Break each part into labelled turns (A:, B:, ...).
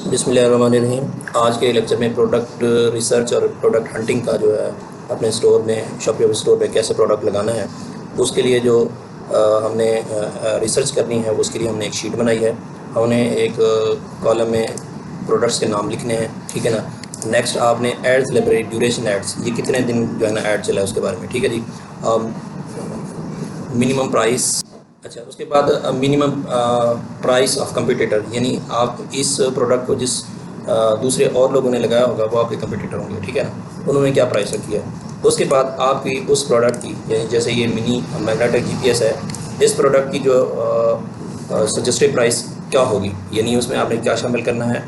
A: बिस्मिल्लाहिर्रहमानिर्रहीम। आज के लेक्चर में प्रोडक्ट रिसर्च और प्रोडक्ट हंटिंग का जो है अपने स्टोर में शॉपी स्टोर में कैसे प्रोडक्ट लगाना है उसके लिए जो हमने रिसर्च करनी है उसके लिए हमने एक शीट बनाई है। हमने एक कॉलम में प्रोडक्ट्स के नाम लिखने हैं, ठीक है ना। नेक्स्ट आपने एड्स लाइब्रेरी ड्यूरेशन एड्स, ये कितने दिन जो है ना ऐड चला है उसके बारे में, ठीक है जी। मिनिमम प्राइस, अच्छा उसके बाद मिनिमम प्राइस ऑफ कंपटीटर, यानी आप इस प्रोडक्ट को जिस दूसरे और लोगों ने लगाया होगा वो आपके कंपटीटर होंगे, ठीक है ना, उन्होंने क्या प्राइस रखी है। उसके बाद आपकी उस प्रोडक्ट की, यानी जैसे ये मिनी मैग्नेटिक जीपीएस है, इस प्रोडक्ट की जो सजेस्टेड प्राइस क्या होगी, यानी उसमें आपने क्या शामिल करना है,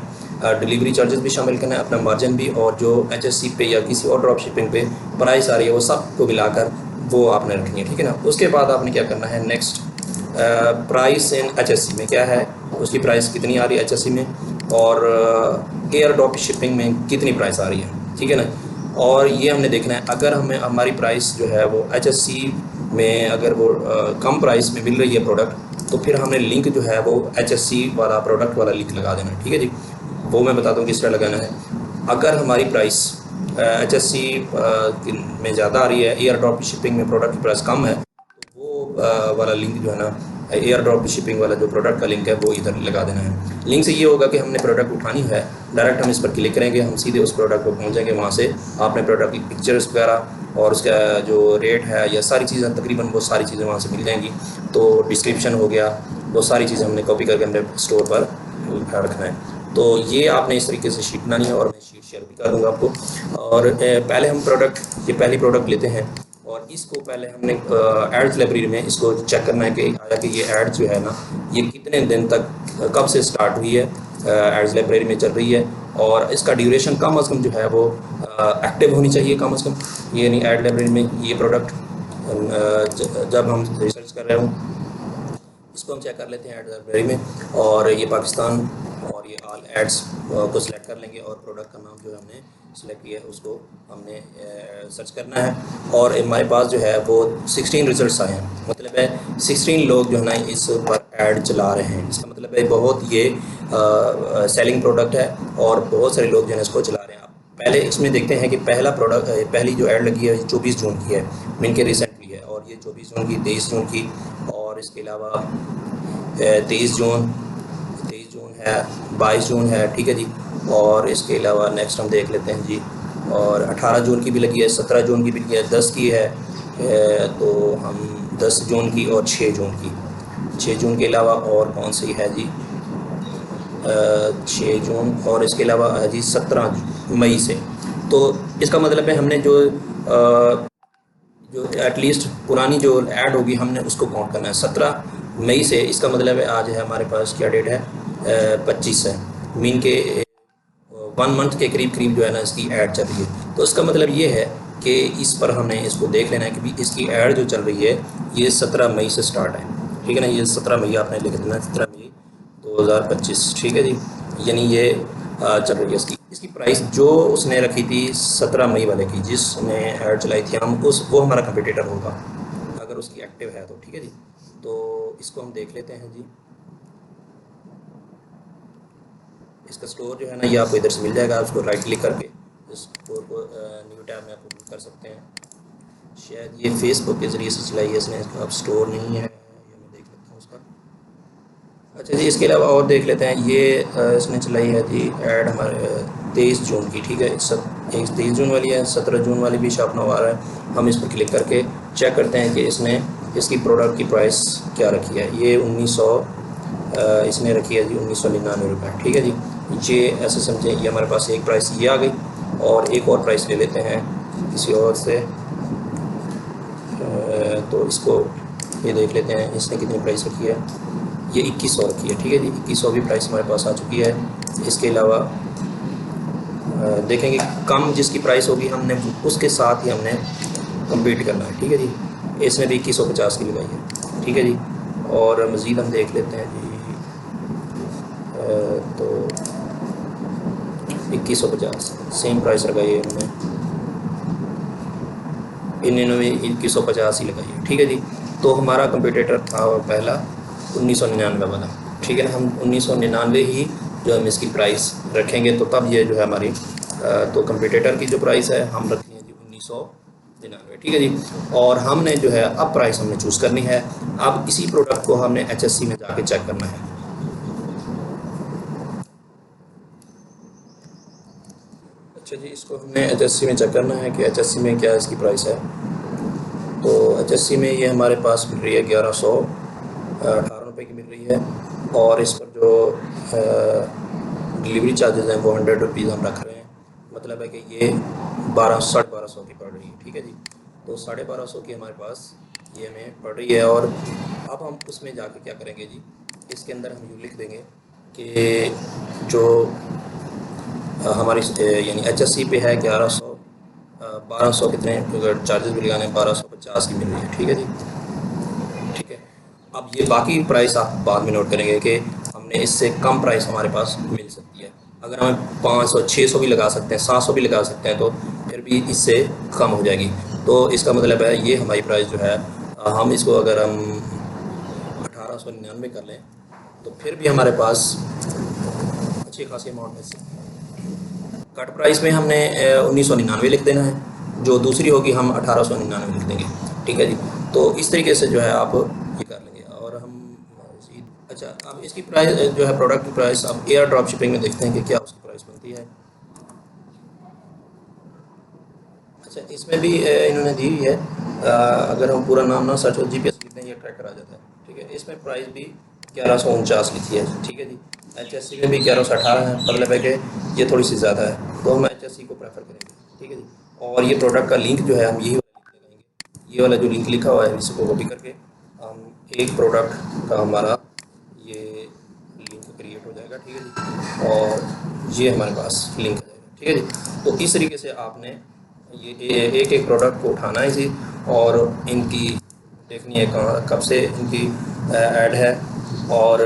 A: डिलीवरी चार्जेस भी शामिल करना है, अपना मार्जिन भी, और जो एचएससी पे या किसी और ड्रॉप शिपिंग पे प्राइस आ रही है वो सब को मिलाकर वो आपने रखनी है, ठीक है ना। उसके बाद आपने क्या करना है, नेक्स्ट प्राइस इन एचएससी में क्या है, उसकी प्राइस कितनी आ रही है एचएससी में, और एयर ड्रॉप शिपिंग में कितनी प्राइस आ रही है, ठीक है ना। और ये हमने देखना है, अगर हमें हमारी प्राइस जो है वो एचएससी में अगर वो कम प्राइस में मिल रही है प्रोडक्ट, तो फिर हमने लिंक जो है वो एचएससी वाला प्रोडक्ट वाला लिंक लगा देना है, ठीक है जी। वो मैं बताता हूँ किस तरह लगाना है। अगर हमारी प्राइस एचएससी में ज़्यादा आ रही है, एयर ड्रॉप शिपिंग में प्रोडक्ट की प्राइस कम है, तो वो वाला लिंक जो है ना, एयर ड्रॉप शिपिंग वाला जो प्रोडक्ट का लिंक है वो इधर लगा देना है। लिंक से ये होगा कि हमने प्रोडक्ट उठानी है, डायरेक्ट हम इस पर क्लिक करेंगे, हम सीधे उस प्रोडक्ट पर पहुंचेंगे। वहाँ से आपने प्रोडक्ट की पिक्चर्स वगैरह और उसका जो रेट है या सारी चीज़ें, तकरीबन वो सारी चीज़ें वहाँ से मिल जाएंगी। तो डिस्क्रिप्शन हो गया, वो सारी चीज़ें हमने कॉपी करके अपने स्टोर पर रखना है। तो ये आपने इस तरीके से शीट बनानी है और मैं शीट शेयर भी कर दूँगा आपको। और पहले हम प्रोडक्ट, ये पहली प्रोडक्ट लेते हैं और इसको पहले हमने एड्स लाइब्रेरी में इसको चेक करना है कि आया कि ये एड जो है ना, ये कितने दिन तक, कब से स्टार्ट हुई है, एड्स लाइब्रेरी में चल रही है, और इसका ड्यूरेशन कम अज़ कम जो है वो एक्टिव होनी चाहिए कम अज़ कम। ये नहीं एड लाइब्रेरी में ये प्रोडक्ट जब हम रिसर्च कर रहे हों, इसको हम चेक कर लेते हैं एड लाइब्रेरी में, और ये पाकिस्तान और ये ऑल एड्स को सिलेक्ट कर लेंगे, और प्रोडक्ट का नाम जो है हमने सिलेक्ट किया है उसको हमने सर्च करना है। और हमारे पास जो है वो 16 रिजल्ट्स आए हैं, मतलब है 16 लोग जो है ना इस पर ऐड चला रहे हैं। इसका मतलब है बहुत ये सेलिंग प्रोडक्ट है और बहुत सारे लोग जो है इसको चला रहे हैं। पहले इसमें देखते हैं कि पहला प्रोडक्ट, पहली जो ऐड लगी है 24 जून की है, मीन के रिसेंटली है, और ये 24 जून की, 23 जून की, और इसके अलावा 23 जून है, 22 जून है, ठीक है जी। और इसके अलावा नेक्स्ट हम देख लेते हैं जी, और 18 जून की भी लगी है, 17 जून की भी लगी है, 10 की है, तो हम 10 जून की और 6 जून की, 6 जून के अलावा और कौन सी है जी, 6 जून, और इसके अलावा है जी 17 मई से। तो इसका मतलब है हमने जो एटलीस्ट पुरानी जो ऐड होगी हमने उसको काउंट करना है 17 मई से। इसका मतलब है आज है हमारे पास क्या डेट है, 25 है, मीन के 1 मंथ के करीब करीब जो है ना इसकी ऐड चल रही है। तो इसका मतलब ये है कि इस पर हमने इसको देख लेना है कि भी इसकी ऐड जो चल रही है ये 17 मई से स्टार्ट है, ठीक है ना। ये 17 मई आपने लिख देना है, 17 मई 2025, ठीक है जी। यानी ये चल रही है। इसकी प्राइस जो उसने रखी थी 17 मई वाले की, जिसने ऐड चलाई थी, हम वो हमारा कंपटीटर होगा अगर उसकी एक्टिव है तो, ठीक है जी। तो इसको हम देख लेते हैं जी। इसका स्टोर जो है ना ये आपको इधर से मिल जाएगा, उसको राइट क्लिक करके इस स्टोर को न्यू टैब में आप ओपन कर सकते हैं। शायद ये फेसबुक के ज़रिए से चलाई है इसने, अब स्टोर नहीं है, ये मैं देख लेता हूँ उसका। अच्छा जी, इसके अलावा और देख लेते हैं, ये इसने चलाई है जी ऐड हमारे 23 जून की, ठीक है। एक 23 जून वाली है, 17 जून वाली भी शॉप नवा आ रहा है। हम इस पर क्लिक करके चेक करते हैं कि इसने इसकी प्रोडक्ट की प्राइस क्या रखी है। ये 1900 इसने रखी है जी 1999 रुपये, ठीक है जी। ये ऐसे समझें, ये हमारे पास एक प्राइस ये आ गई, और एक और प्राइस ले लेते हैं किसी और से, तो इसको ये देख लेते हैं इसने कितनी प्राइस रखी है। ये 2100 रखी है, ठीक है जी। 2100 भी प्राइस हमारे पास आ चुकी है। इसके अलावा देखेंगे कम जिसकी प्राइस होगी हमने उसके साथ ही हमने कम्पीट करना है, ठीक है जी। इसने भी 2150 की लगाई है, ठीक है जी। और मज़ीद हम देख लेते हैं जी, तो 2150 सेम प्राइस लगाई है हमने, इन्होंने 2150 ही लगाई है, ठीक है जी। तो हमारा कंपटीटर था पहला 1999 वाला, ठीक है ना। हम 1999 ही जो हम इसकी प्राइस रखेंगे तो तब ये जो है हमारी तो कंपटीटर की जो प्राइस है हम रखते हैं जी 1999, ठीक है जी। और हमने जो है अब प्राइस हमने चूज़ करनी है। अब इसी प्रोडक्ट को हमने HSC में जाके चेक करना है। अच्छा जी, इसको हमने HSC में चेक करना है कि HSC में क्या इसकी प्राइस है। तो HSC में ये हमारे पास मिल रही है 1118 रुपये की मिल रही है, और इस पर जो डिलीवरी चार्जेस हैं वो 100 रुपीज़ हम रख रहे हैं। मतलब है कि ये 1200 की पड़ रही है, ठीक है जी। तो 1250 की हमारे पास ये हमें पड़ रही है। और अब हम उसमें जाके क्या करेंगे जी, इसके अंदर हम यूँ लिख देंगे कि जो हमारी यानी HSC पे है 1100, 1200 कितने अगर चार्जेस भी लगाने 1250 की मिल रही है, ठीक है जी। ठीक है, अब ये बाकी प्राइस आप बाद में नोट करेंगे कि हमने इससे कम प्राइस हमारे पास मिल सकती है। अगर हमें 500 600 भी लगा सकते हैं, 700 भी लगा सकते हैं, तो फिर भी इससे कम हो जाएगी। तो इसका मतलब है ये हमारी प्राइस जो है हम इसको अगर हम 1899 कर लें तो फिर भी हमारे पास अच्छी खासी अमाउंट में से कट प्राइस में हमने 1999 लिख देना है, जो दूसरी होगी हम 1899 लिख देंगे, ठीक है जी। तो इस तरीके से जो है आप ये कर लेंगे। और हम अच्छा, अब इसकी प्राइस जो है प्रोडक्ट की प्राइस अब एयर ड्रॉप शिपिंग में देखते हैं कि क्या उसकी प्राइस बनती है। अच्छा, इसमें भी इन्होंने दी हुई है, अगर हम पूरा नाम ना सर्च और GPS लिखते हैं ये ट्रैकर आ जाता है, ठीक है। इसमें प्राइस भी 1149 लिखी है, ठीक है जी। HSC में भी 1118 है, मतलब है कि ये थोड़ी सी ज़्यादा है, तो हम HSC को प्रेफर करेंगे, ठीक है जी। और ये प्रोडक्ट का लिंक जो है हम यही वाला लिंक लगाएंगे, ये वाला जो लिंक लिखा हुआ है इसको कॉपी करके हम एक प्रोडक्ट का हमारा ये लिंक क्रिएट हो जाएगा, ठीक है जी। और ये हमारे पास लिंक आ जाएगा, ठीक है जी। तो इस तरीके से आपने ये एक एक प्रोडक्ट को उठाना है जी, और इनकी देखनी है कहाँ कब से इनकी ऐड है, और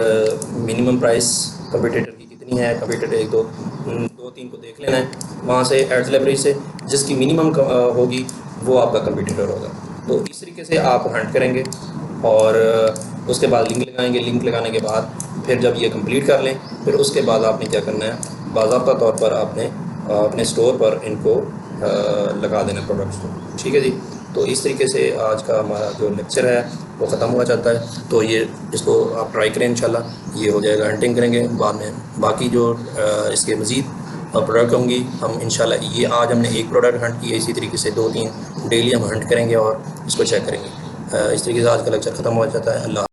A: मिनिमम प्राइस कंपटीटर की कितनी है। कंपटीटर एक दो दो तीन को देख लेना है, वहाँ से एड्स लाइब्रेरी से जिसकी मिनिमम होगी वो आपका कंपटीटर होगा। तो इस तरीके से आप हंट करेंगे और उसके बाद लिंक लगाएंगे। लिंक लगाने के बाद फिर जब ये कंप्लीट कर लें, फिर उसके बाद आपने क्या करना है, बाज़ाब्ता तौर पर आपने अपने स्टोर पर इनको लगा देना प्रोडक्ट्स को, ठीक है जी। तो इस तरीके से आज का हमारा जो लेक्चर है वो ख़त्म हुआ जाता है। तो ये इसको आप ट्राई करें, इंशाल्लाह ये हो जाएगा। हंटिंग करेंगे बाद में बाकी जो इसके मज़ीद प्रोडक्ट होंगी हम इंशाल्लाह, ये आज हमने एक प्रोडक्ट हंट किया, इसी तरीके से 2-3 डेली हम हंट करेंगे और इसको चेक करेंगे। इस तरीके से आज का लेक्चर ख़त्म हो जाता है। अल्लाह।